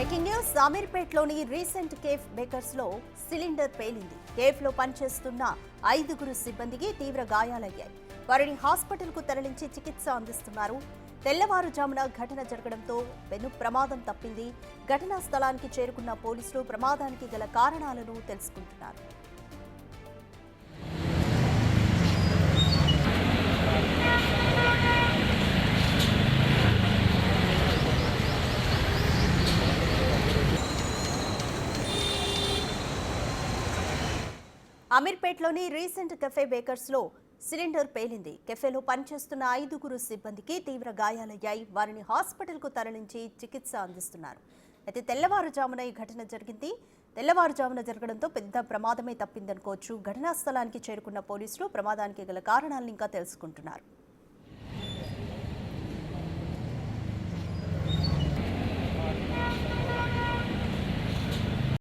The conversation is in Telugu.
బ్రేకింగ్ న్యూస్ అమీర్పేట్లోని రీసెంట్ కేఫ్ బేకర్స్ లో సిలిండర్ పేలింది. కేఫ్ లో పనిచేస్తున్న 5గురు సిబ్బందికి తీవ్ర గాయాలయ్యాయి. వారిని హాస్పిటల్ కు తరలించి చికిత్స అందిస్తున్నారు. తెల్లవారుజామున ఘటన జరగడంతో పెను ప్రమాదం తప్పింది. ఘటనా స్థలానికి చేరుకున్న పోలీసులు ప్రమాదానికి గల కారణాలను తెలుసుకుంటున్నారు. అమీర్పేట్లోని రీసెంట్ కెఫే బేకర్స్ లో సిలిండర్ పేలింది. కెఫేలో పనిచేస్తున్న 5గురు సిబ్బందికి తీవ్ర గాయాలయ్యాయి. వారిని హాస్పిటల్ కు తరలించి చికిత్స అందిస్తున్నారు. అయితే తెల్లవారుజామున ఈ ఘటన జరిగింది. తెల్లవారుజామున జరగడంతో పెద్ద ప్రమాదమే తప్పిందనుకోవచ్చు. ఘటనా స్థలానికి చేరుకున్న పోలీసులు ప్రమాదానికి గల కారణాలను ఇంకా తెలుసుకుంటున్నారు.